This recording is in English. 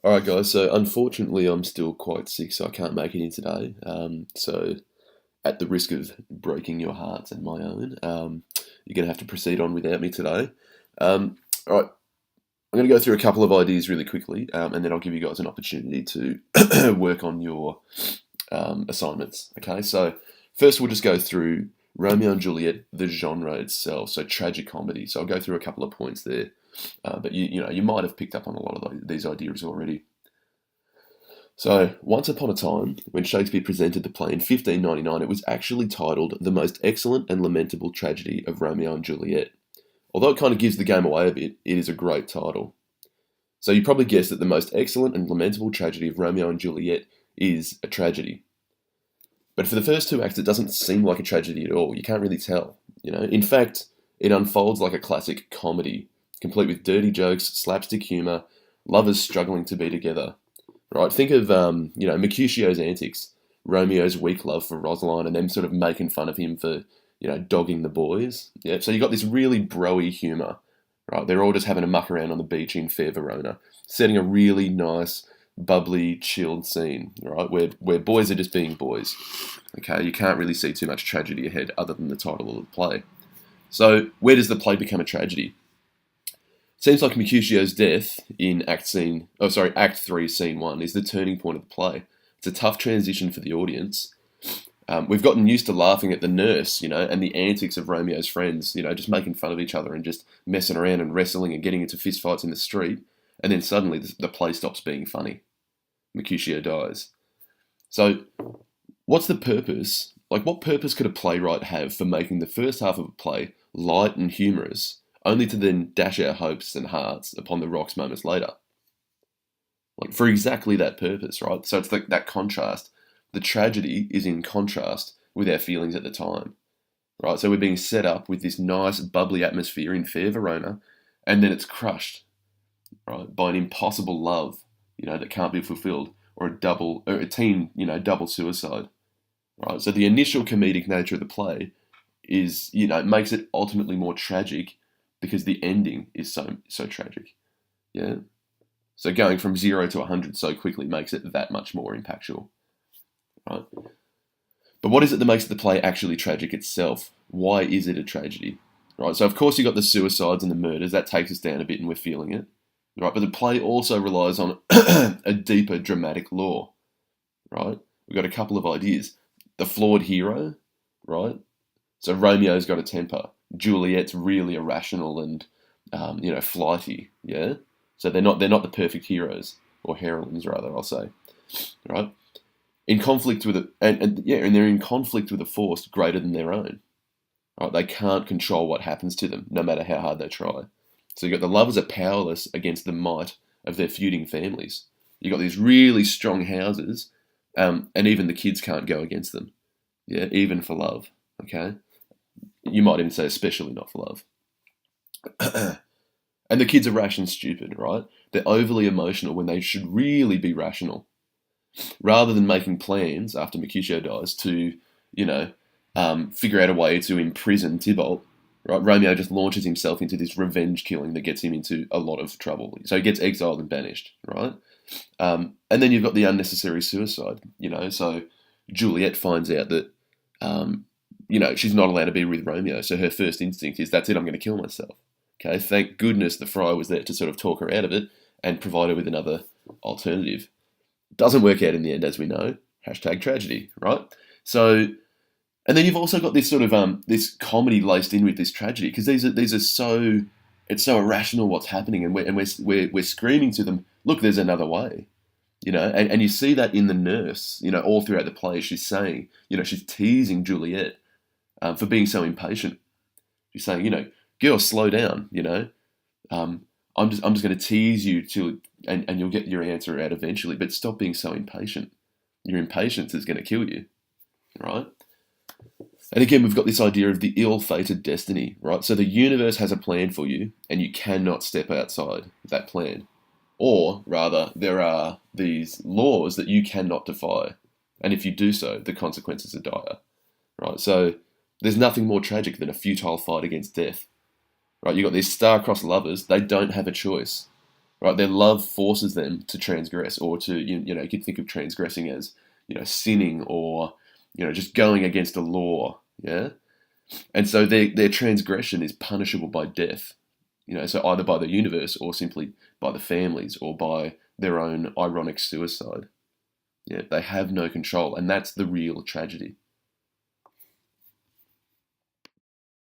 All right, guys. So unfortunately, I'm still quite sick, so I can't make it in today. So at the risk of breaking your hearts and my own, you're going to have to proceed on without me today. All right, I'm going to go through a couple of ideas really quickly, and then I'll give you guys an opportunity to work on your assignments. Okay, so first we'll just go through Romeo and Juliet, the genre itself, so tragic comedy. So I'll go through a couple of points there, but you might have picked up on a lot of these ideas already. So, once upon a time, when Shakespeare presented the play in 1599, it was actually titled The Most Excellent and Lamentable Tragedy of Romeo and Juliet. Although it kind of gives the game away a bit, it is a great title. So, you probably guessed that the most excellent and lamentable tragedy of Romeo and Juliet is a tragedy. But for the first two acts, it doesn't seem like a tragedy at all. You can't really tell. In fact, it unfolds like a classic comedy, complete with dirty jokes, slapstick humour, lovers struggling to be together. Right, think of Mercutio's antics, Romeo's weak love for Rosaline, and them sort of making fun of him for dogging the boys. Yeah, so you got this really broy humour. Right, they're all just having a muck around on the beach in fair Verona, setting a really nice, bubbly, chilled scene. Right, where boys are just being boys. Okay, you can't really see too much tragedy ahead other than the title of the play. So where does the play become a tragedy? Seems like Mercutio's death in Act 3, Scene 1, is the turning point of the play. It's a tough transition for the audience. We've gotten used to laughing at the nurse, and the antics of Romeo's friends, just making fun of each other and just messing around and wrestling and getting into fistfights in the street. And then suddenly the play stops being funny. Mercutio dies. So, what's the purpose? Like, what purpose could a playwright have for making the first half of a play light and humorous, only to then dash our hopes and hearts upon the rocks moments later? Like, for exactly that purpose, right? So it's that contrast. The tragedy is in contrast with our feelings at the time, right? So we're being set up with this nice, bubbly atmosphere in fair Verona, and then it's crushed, right, by an impossible love, that can't be fulfilled, or a teen, double suicide, right? So the initial comedic nature of the play is, it makes it ultimately more tragic because the ending is so tragic. Yeah. So going from 0 to 100 so quickly makes it that much more impactful, right? But what is it that makes the play actually tragic itself? Why is it a tragedy? Right. So of course you got the suicides and the murders that takes us down a bit and we're feeling it, right? But the play also relies on a deeper dramatic law, right? We've got a couple of ideas. The flawed hero, right? So Romeo's got a temper. Juliet's really irrational and flighty. Yeah. So they're not the perfect heroes or heroines rather. I'll say, right? In conflict with it, and they're in conflict with a force greater than their own. Right? They can't control what happens to them, no matter how hard they try. So you got the lovers are powerless against the might of their feuding families. You got these really strong houses, and even the kids can't go against them. Yeah, even for love. Okay. You might even say especially not for love. And the kids are rash and stupid, right? They're overly emotional when they should really be rational. Rather than making plans after Mercutio dies to, figure out a way to imprison Tybalt, right? Romeo just launches himself into this revenge killing that gets him into a lot of trouble. So he gets exiled and banished, right? And then you've got the unnecessary suicide, So Juliet finds out that, she's not allowed to be with Romeo. So her first instinct is, that's it, I'm going to kill myself. Okay, thank goodness the friar was there to sort of talk her out of it and provide her with another alternative. Doesn't work out in the end, as we know. Hashtag tragedy, right? So, and then you've also got this sort of this comedy laced in with this tragedy because these are so it's so irrational what's happening, and we're screaming to them, look, there's another way, and you see that in the nurse, all throughout the play. She's saying, she's teasing Juliet for being so impatient. She's saying, girl, slow down, I'm just going to tease you and you'll get your answer out eventually. But stop being so impatient. Your impatience is going to kill you, right? And again, we've got this idea of the ill-fated destiny, right? So the universe has a plan for you, and you cannot step outside that plan. Or rather, there are these laws that you cannot defy, and if you do so, the consequences are dire, right? So there's nothing more tragic than a futile fight against death. Right, you've got these star-crossed lovers, they don't have a choice. right? Their love forces them to transgress, or to you could think of transgressing as sinning, or just going against a law, yeah. And so their transgression is punishable by death, so either by the universe or simply by the families or by their own ironic suicide. Yeah, they have no control, and that's the real tragedy.